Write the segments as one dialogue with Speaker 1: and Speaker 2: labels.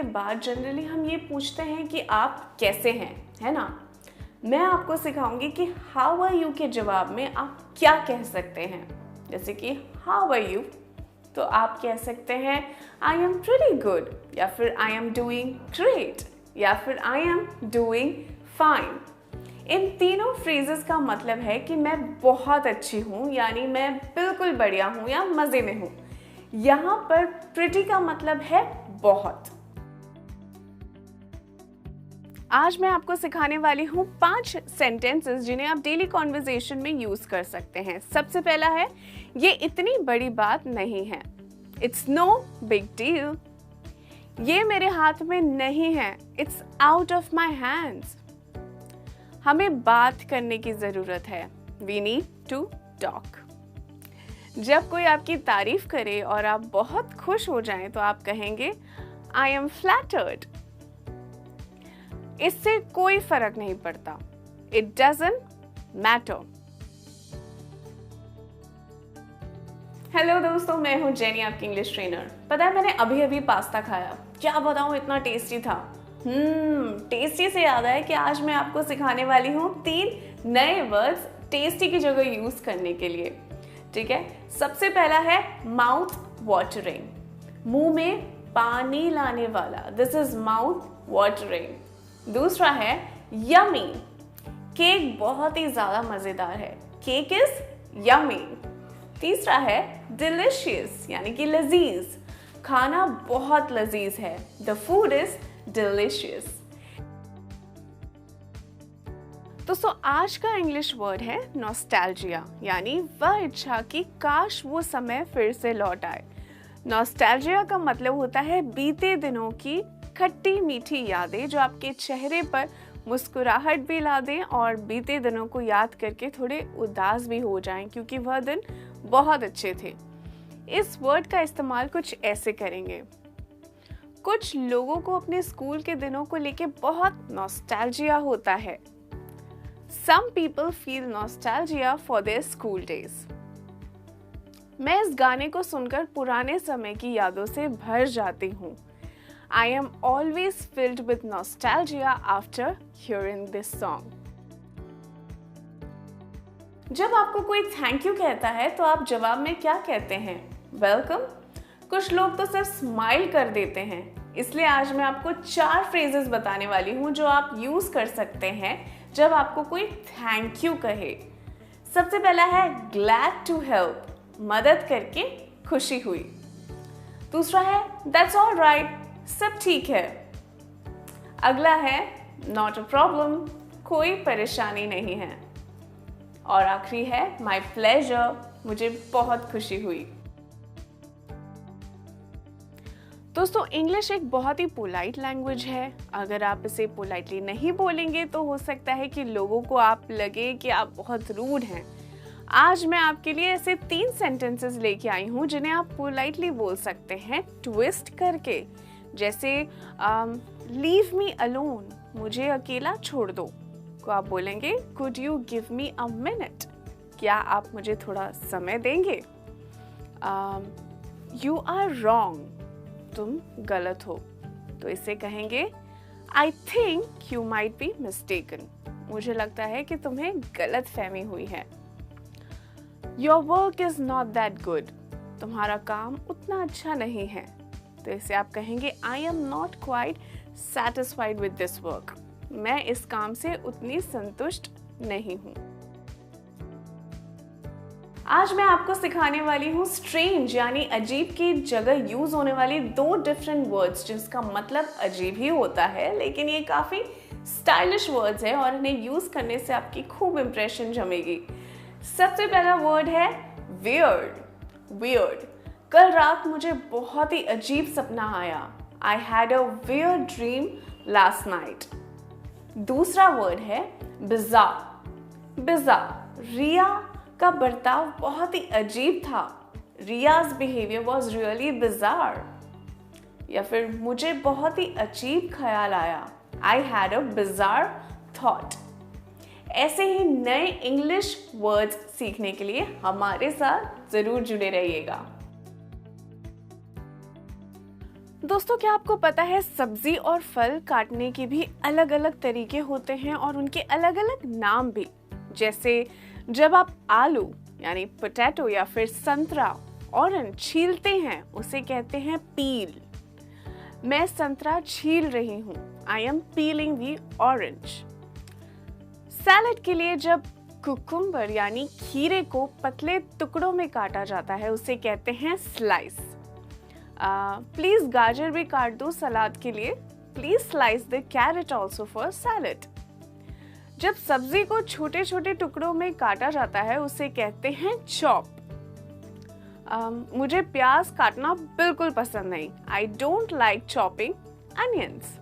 Speaker 1: के बाद जनरली हम ये पूछते हैं कि आप कैसे हैं, है ना। मैं आपको सिखाऊंगी कि हाउ आर यू के जवाब में आप क्या कह सकते हैं। जैसे कि हाउ आर यू, तो आप कह सकते हैं आई एम प्रीटी गुड, या फिर आई एम डूइंग ग्रेट, या फिर आई एम डूइंग फाइन। इन तीनों फ्रेजेस का मतलब है कि मैं बहुत अच्छी हूँ, यानी मैं बिल्कुल बढ़िया हूँ या मज़े में हूँ। यहाँ पर प्रिटी का मतलब है बहुत। आज मैं आपको सिखाने वाली हूँ 5 सेंटेंसेस जिन्हें आप डेली कॉन्वर्सेशन में यूज कर सकते हैं। सबसे पहला है, ये इतनी बड़ी बात नहीं है। It's no big deal. ये मेरे हाथ में नहीं है। It's out of my hands. हमें बात करने की जरूरत है। We need to talk. जब कोई आपकी तारीफ करे और आप बहुत खुश हो जाएं तो आप कहेंगे आई एम फ्लैटर्ड। इससे कोई फर्क नहीं पड़ता। It doesn't matter. हेलो दोस्तों, मैं हूं जेनी, आपकी इंग्लिश ट्रेनर। पता है मैंने अभी अभी पास्ता खाया, क्या बताऊं इतना टेस्टी था। टेस्टी से याद आया कि आज मैं आपको सिखाने वाली हूँ 3 नए वर्ड्स टेस्टी की जगह यूज करने के लिए। ठीक है, सबसे पहला है माउथ वाटरिंग, मुंह में पानी लाने वाला। This is mouth watering. दूसरा है यमी, केक बहुत ही ज्यादा मजेदार है। Cake is yummy. तीसरा है डिलिशियस, यानी कि लजीज, खाना बहुत लजीज है। The food is delicious. दोस्तों, आज का इंग्लिश वर्ड है नॉस्टैल्जिया, यानी वह इच्छा कि काश वो समय फिर से लौट आए। नॉस्टैल्जिया का मतलब होता है बीते दिनों की खट्टी मीठी यादें जो आपके चेहरे पर मुस्कुराहट भी ला दें और बीते दिनों को याद करके थोड़े उदास भी हो जाएं क्योंकि वह दिन बहुत अच्छे थे। इस वर्ड का इस्तेमाल कुछ ऐसे करेंगे। कुछ लोगों को अपने स्कूल के दिनों को लेके बहुत नॉस्टैल्जिया होता है। Some people feel nostalgia for their school days. मैं इस गाने को सुनकर पुराने समय की यादों से भर जाती हूँ। I am always filled with nostalgia after hearing this song. जब आपको कोई थैंक यू कहता है तो आप जवाब में क्या कहते हैं? वेलकम। कुछ लोग तो सिर्फ स्माइल कर देते हैं। इसलिए आज मैं आपको 4 फ्रेजेस बताने वाली हूँ जो आप यूज कर सकते हैं जब आपको कोई थैंक यू कहे। सबसे पहला है ग्लैड टू हेल्प, मदद करके खुशी हुई। दूसरा है दैट्स ऑल राइट, सब ठीक है। अगला है नॉट अ प्रॉब्लम, कोई परेशानी नहीं है। और आखिरी है माई प्लेजर, मुझे बहुत खुशी हुई। दोस्तों, इंग्लिश एक बहुत ही पोलाइट लैंग्वेज है। अगर आप इसे पोलाइटली नहीं बोलेंगे तो हो सकता है कि लोगों को आप लगे कि आप बहुत रूड हैं। आज मैं आपके लिए ऐसे 3 सेंटेंसेस लेके आई हूँ जिन्हें आप पोलाइटली बोल सकते हैं ट्विस्ट करके। जैसे लीव मी अलोन, मुझे अकेला छोड़ दो, को आप बोलेंगे could you give me a minute, क्या आप मुझे थोड़ा समय देंगे। यू आर रॉन्ग, तुम गलत हो, तो इसे कहेंगे I think you might be mistaken, मुझे लगता है कि तुम्हें गलत फहमी हुई है। Your work is not that good, तुम्हारा काम उतना अच्छा नहीं है, तो इसे आप कहेंगे I am not quite satisfied with this work, मैं इस काम से उतनी संतुष्ट नहीं हूँ। आज मैं आपको सिखाने वाली हूँ स्ट्रेंज यानी अजीब की जगह यूज होने वाली 2 डिफरेंट वर्ड्स जिसका मतलब अजीब ही होता है, लेकिन ये काफी स्टाइलिश वर्ड्स है और इन्हें यूज करने से आपकी खूब इंप्रेशन जमेगी। सबसे पहला वर्ड है वियर्ड। वियर्ड, कल रात मुझे बहुत ही अजीब सपना आया। I had a weird dream last night. दूसरा वर्ड है बिज़ार। बिज़ार, रिया का बर्ताव बहुत ही अजीब था। रियाज बिहेवियर वॉज रियली बिजार। या फिर मुझे बहुत ही अजीब ख्याल आया। I had a bizarre thought. ऐसे ही नए इंग्लिश वर्ड्स सीखने के लिए हमारे साथ जरूर जुड़े रहिएगा। दोस्तों, क्या आपको पता है सब्जी और फल काटने के भी अलग अलग तरीके होते हैं और उनके अलग अलग नाम भी। जैसे जब आप आलू यानी पोटैटो या फिर संतरा ऑरेंज छीलते हैं उसे कहते हैं पील। मैं संतरा छील रही हूँ, I am piling the orange. Salad के लिए जब कुकुम्बर यानी खीरे को पतले टुकड़ों में काटा जाता है उसे कहते हैं स्लाइस। प्लीज गाजर भी काट दो सलाद के लिए। Please slice the carat also for salad. जब सब्जी को छोटे छोटे टुकड़ों में काटा जाता है उसे कहते हैं चॉप। मुझे प्याज काटना बिल्कुल पसंद नहीं, I don't like chopping onions.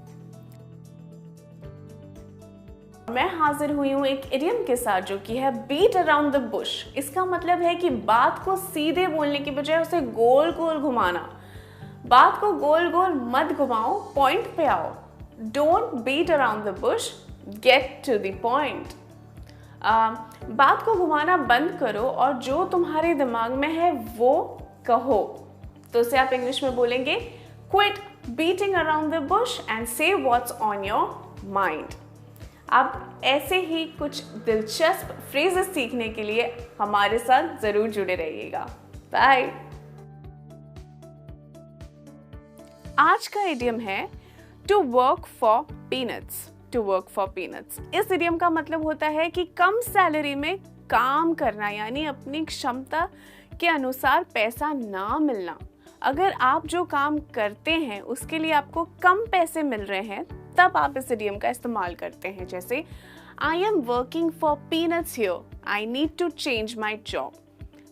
Speaker 1: मैं हाजिर हुई हूँ एक इडियम के साथ जो कि है बीट अराउंड द बुश। इसका मतलब है कि बात को सीधे बोलने की बजाय उसे गोल गोल घुमाना। बात को गोल गोल मत घुमाओ, पॉइंट पे आओ। Don't beat around the bush, get to the point. बात को घुमाना बंद करो और जो तुम्हारे दिमाग में है वो कहो। तो उसे आप इंग्लिश में बोलेंगे quit beating around the Bush and से व्हाट्स ऑन योर माइंड। आप ऐसे ही कुछ दिलचस्प फ्रेजेस सीखने के लिए हमारे साथ जरूर जुड़े रहिएगा। बाय। आज का इडियम है to work for peanuts. To work for peanuts इस इडियम का मतलब होता है कि कम सैलरी में काम करना, यानी अपनी क्षमता के अनुसार पैसा ना मिलना। अगर आप जो काम करते हैं उसके लिए आपको कम पैसे मिल रहे हैं तब आप इस इडियम का इस्तेमाल करते हैं। जैसे I am working for peanuts here, I need to change my job.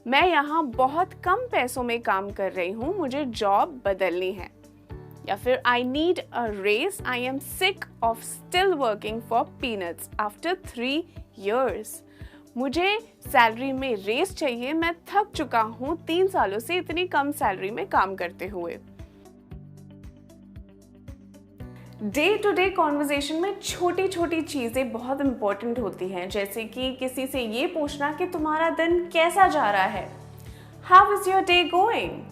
Speaker 1: मैं यहाँ बहुत कम पैसों में काम कर रही हूँ, मुझे जॉब बदलनी है। या फिर I need a raise, I am sick of still working for peanuts after 3 years। मुझे सैलरी में रेस चाहिए, मैं थक चुका हूँ 3 सालों से इतनी कम सैलरी में काम करते हुए। डे टू डे कॉन्वर्जेशन में छोटी छोटी चीज़ें बहुत इंपॉर्टेंट होती हैं। जैसे कि किसी से ये पूछना कि तुम्हारा दिन कैसा जा रहा है, how is your day going.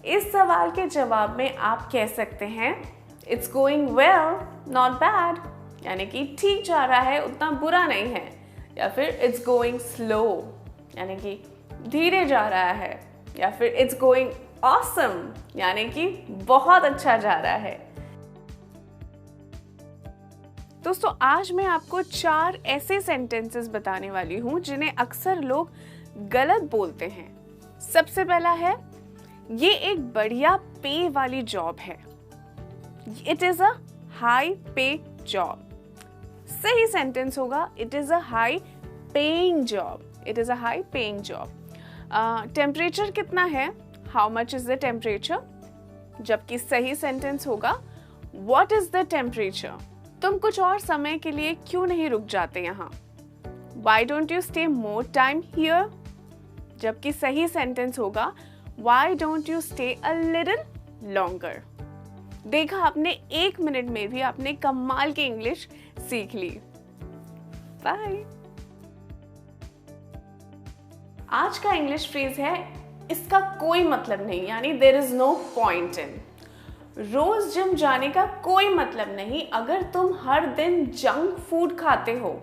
Speaker 1: इस सवाल के जवाब में आप कह सकते हैं it's going well not bad, यानी कि ठीक जा रहा है, उतना बुरा नहीं है। या फिर इट्स गोइंग स्लो, यानी कि धीरे जा रहा है। या फिर इट्स गोइंग ऑसम, यानी कि बहुत अच्छा जा रहा है। दोस्तों, आज मैं आपको 4 ऐसे सेंटेंसेस बताने वाली हूँ जिन्हें अक्सर लोग गलत बोलते हैं। सबसे पहला है ये एक बढ़िया पे वाली जॉब है। इट इज अ हाई पे जॉब। सही सेंटेंस होगा it is a high paying job. It is a high paying job. Temperature कितना है, how much is the temperature. जबकि सही सेंटेंस होगा व्हाट इज द टेम्परेचर। तुम कुछ और समय के लिए क्यों नहीं रुक जाते यहाँ, why don't you stay more time here. जबकि सही सेंटेंस होगा Why don't you stay a little longer? देखा आपने, 1 मिनट में भी आपने कमाल की इंग्लिश सीख ली। बाय। आज का इंग्लिश फ्रेज है इसका कोई मतलब नहीं, यानी there is no point in. रोज जिम जाने का कोई मतलब नहीं अगर तुम हर दिन जंक फूड खाते हो।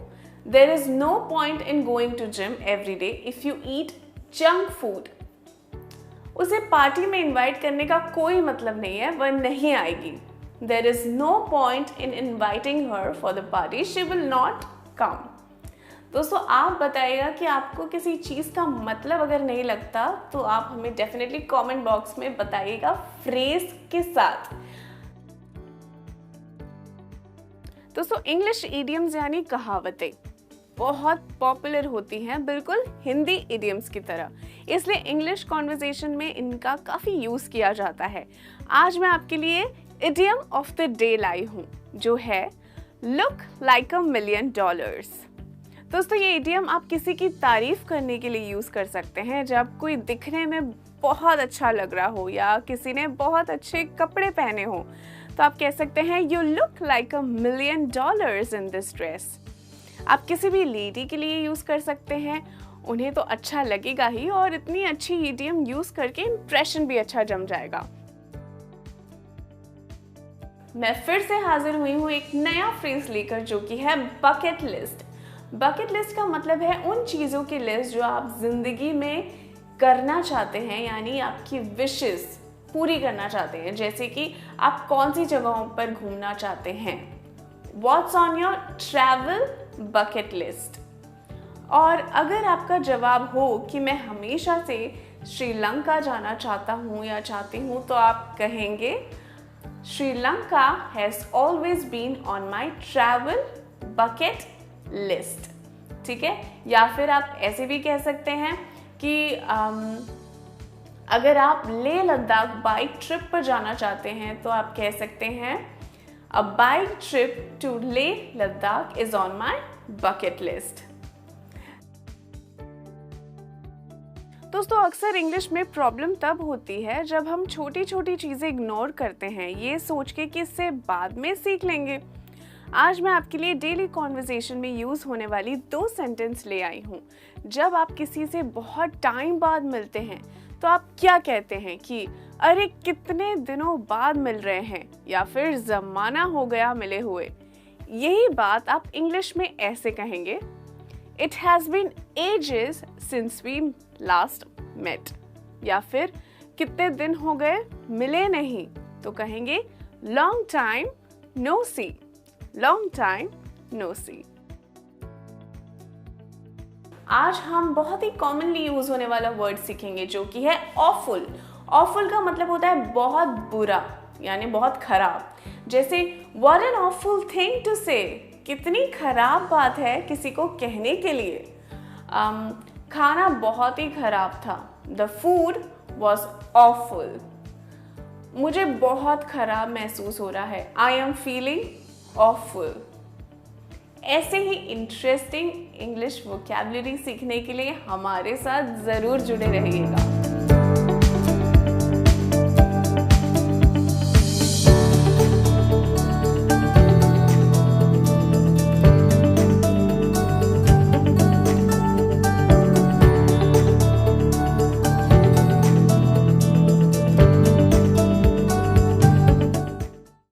Speaker 1: There is no point in going to gym every day if you eat junk food. उसे पार्टी में इनवाइट करने का कोई मतलब नहीं है, वह नहीं आएगी। There is no point in inviting her for the party, she will not come. दोस्तों, आप बताइएगा कि आपको किसी चीज़ का मतलब अगर नहीं लगता तो आप हमें डेफिनेटली कमेंट बॉक्स में बताइएगा फ्रेज के साथ। दोस्तों, इंग्लिश इडियम्स यानी कहावतें बहुत पॉपुलर होती हैं, बिल्कुल हिंदी इडियम्स की तरह। इसलिए इंग्लिश कॉन्वर्सेशन में इनका काफ़ी यूज़ किया जाता है। आज मैं आपके लिए इडियम ऑफ द डे लाई हूँ जो है लुक लाइक $1 million। दोस्तों, ये इडियम आप किसी की तारीफ करने के लिए यूज़ कर सकते हैं। जब कोई दिखने में बहुत अच्छा लग रहा हो या किसी ने बहुत अच्छे कपड़े पहने हो तो आप कह सकते हैं you look like $1 million in this dress. आप किसी भी लेडी के लिए यूज़ कर सकते हैं, उन्हें तो अच्छा लगेगा ही और इतनी अच्छी इडियम यूज़ करके इंप्रेशन भी अच्छा जम जाएगा। मैं फिर से हाजिर हुई हूँ एक नया फ्रेज लेकर, जो कि है बकेट लिस्ट। बकेट लिस्ट का मतलब है उन चीज़ों की लिस्ट जो आप जिंदगी में करना चाहते हैं, यानी आपकी विशेस पूरी करना चाहते हैं। जैसे कि आप कौन सी जगहों पर घूमना चाहते हैं, what's on your travel bucket list. और अगर आपका जवाब हो कि मैं हमेशा से श्रीलंका जाना चाहता हूँ या चाहती हूँ, तो आप कहेंगे Sri Lanka has always been on my travel bucket list. ठीक है, या फिर आप ऐसे भी कह सकते हैं कि अगर आप लेह लद्दाख बाइक ट्रिप पर जाना चाहते हैं तो आप कह सकते हैं a bike trip to Leh Ladakh is on my bucket list. दोस्तों, अक्सर इंग्लिश में प्रॉब्लम तब होती है जब हम छोटी छोटी चीज़ें इग्नोर करते हैं, ये सोच के कि इससे बाद में सीख लेंगे। आज मैं आपके लिए डेली कॉन्वर्सेशन में यूज़ होने वाली 2 सेंटेंस ले आई हूँ। जब आप किसी से बहुत टाइम बाद मिलते हैं तो आप क्या कहते हैं कि अरे कितने दिनों बाद मिल रहे हैं, या फिर ज़माना हो गया मिले हुए। यही बात आप इंग्लिश में ऐसे कहेंगे, it has been ages since we last met, या फिर कितने दिन हो गए मिले नहीं, तो कहेंगे लॉन्ग टाइम नो सी, लॉन्ग टाइम नो सी। आज हम बहुत ही कॉमनली यूज होने वाला वर्ड सीखेंगे, जो कि है ऑफुल। ऑफुल का मतलब होता है बहुत बुरा, यानी बहुत खराब। जैसे what an awful thing to say, कितनी खराब बात है किसी को कहने के लिए। खाना बहुत ही खराब था, द फूड वॉज ऑफुल। मुझे बहुत खराब महसूस हो रहा है, आई एम फीलिंग ऑफुल। ऐसे ही इंटरेस्टिंग इंग्लिश वोकैबुलरी सीखने के लिए हमारे साथ ज़रूर जुड़े रहिएगा।